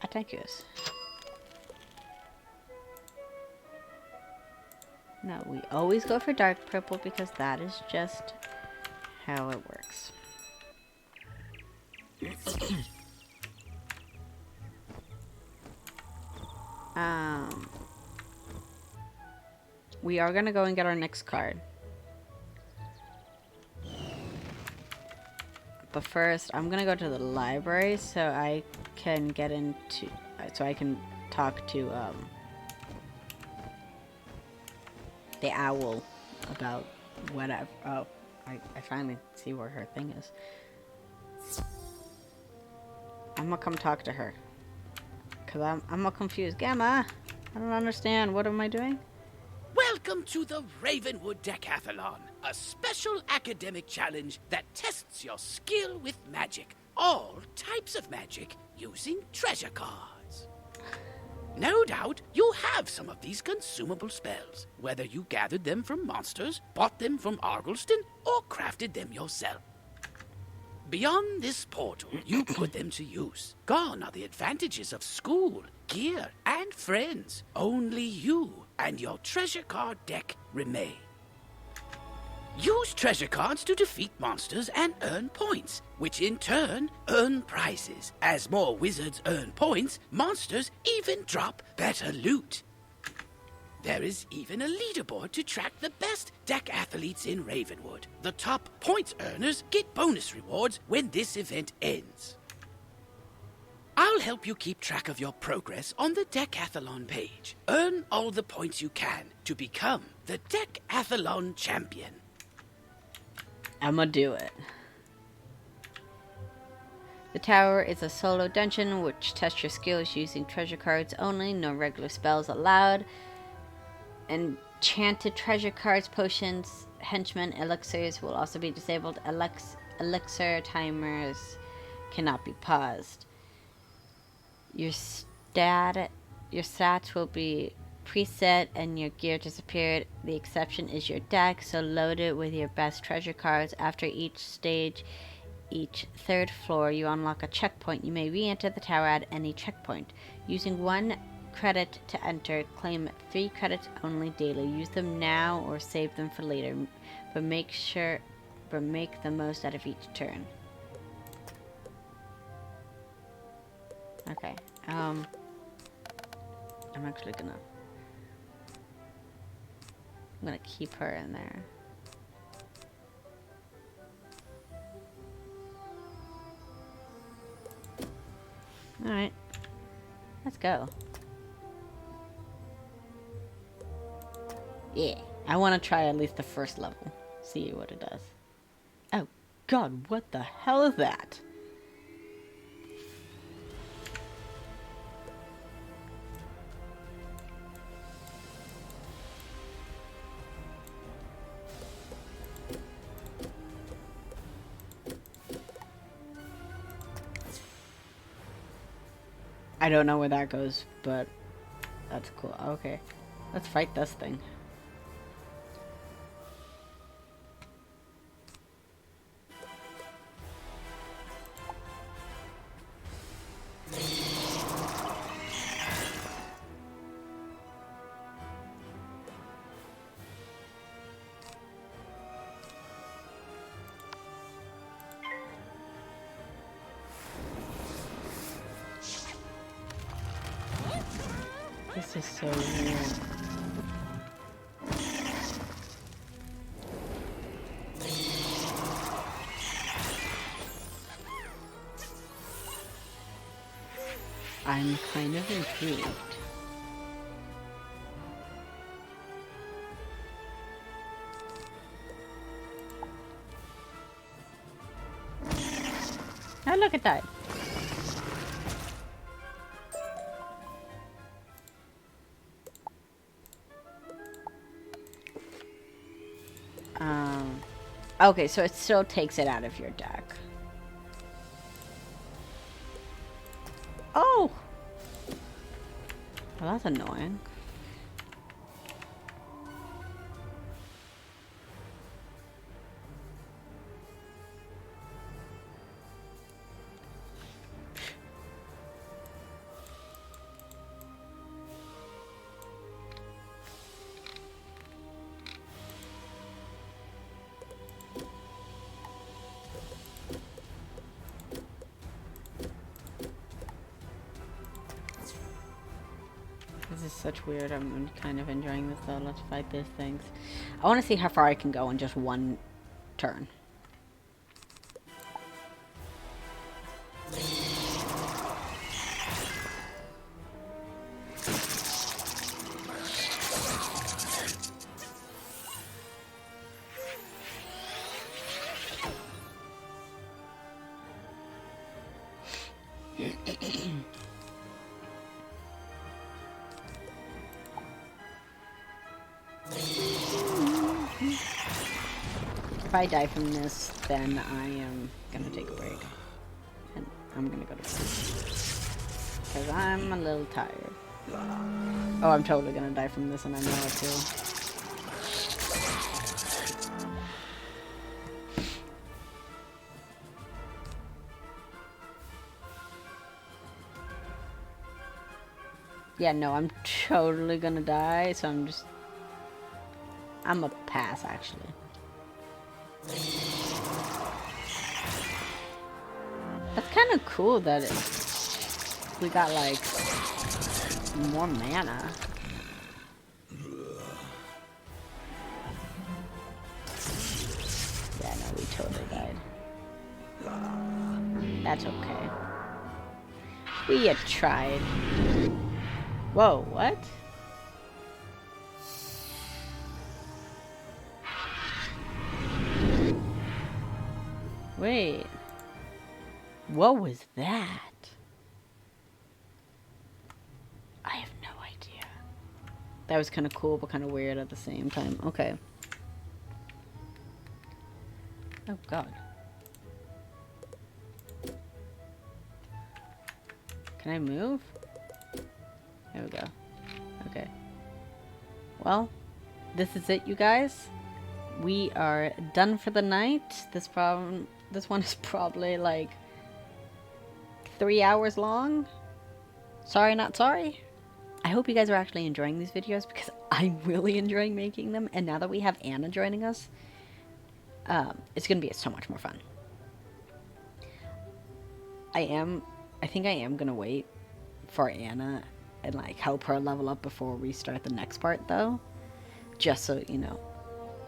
I take yours. No, we always go for dark purple because that is just how it works. We are gonna go and get our next card. But first, I'm gonna go to the library so I can get into, so I can talk to, the owl about whatever. Oh, I finally see where her thing is. I'm gonna come talk to her. Cause I'm all confused. Gamma! I don't understand. What am I doing? Welcome to the Ravenwood Decathlon, a special academic challenge that tests your skill with magic. All types of magic using treasure cards. No doubt you have some of these consumable spells, whether you gathered them from monsters, bought them from Argleston, or crafted them yourself. Beyond this portal, you put them to use. Gone are the advantages of school, gear, and friends. Only you and your treasure card deck remain. Use treasure cards to defeat monsters and earn points, which in turn earn prizes. As more wizards earn points, monsters even drop better loot. There is even a leaderboard to track the best deck athletes in Ravenwood. The top points earners get bonus rewards when this event ends. I'll help you keep track of your progress on the Decathlon page. Earn all the points you can to become the Decathlon champion. I'ma do it. The tower is a solo dungeon which tests your skills using treasure cards only. No regular spells allowed. Enchanted treasure cards, potions, henchmen, elixirs will also be disabled. Elixir timers cannot be paused. Your stats will be preset and your gear disappeared. The exception is your deck, so load it with your best treasure cards. After each stage, each third floor, you unlock a checkpoint. You may re-enter the tower at any checkpoint. Using 1 credit to enter, claim 3 credits only daily. Use them now or save them for later, but make the most out of each turn. Okay, I'm actually gonna keep her in there. Alright, let's go. Yeah, I want to try at least the first level. See what it does. Oh, God, what the hell is that? I don't know where that goes, but that's cool. Okay, let's fight this thing. This is so weird. I'm kind of intrigued. Oh, look at that. Okay, so it still takes it out of your deck. Oh! Well, that's annoying. This is such weird. I'm kind of enjoying this though. Let's fight these things. I want to see how far I can go in just one turn. If I die from this, then I am gonna take a break. And I'm gonna go to sleep. Because I'm a little tired. Oh, I'm totally gonna die from this and I know it too. Yeah, no, I'm totally gonna die, so I'm a pass, actually. That's kind of cool that we got, like, more mana. Yeah, no, we totally died. That's okay. We had tried. Whoa, what? Wait. What was that? I have no idea. That was kind of cool, but kind of weird at the same time. Okay. Oh, God. Can I move? There we go. Okay. Well, this is it, you guys. We are done for the night. This one is probably like 3 hours long. Sorry, not sorry. I hope you guys are actually enjoying these videos because I'm really enjoying making them. And now that we have Anna joining us, it's going to be so much more fun. I think I am going to wait for Anna and like help her level up before we start the next part though. Just so, you know,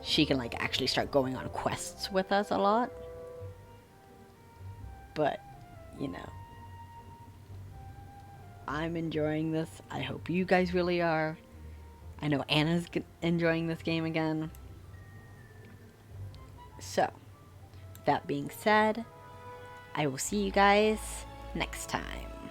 she can like actually start going on quests with us a lot. But, you know, I'm enjoying this. I hope you guys really are. I know Anna's enjoying this game again. So, that being said, I will see you guys next time.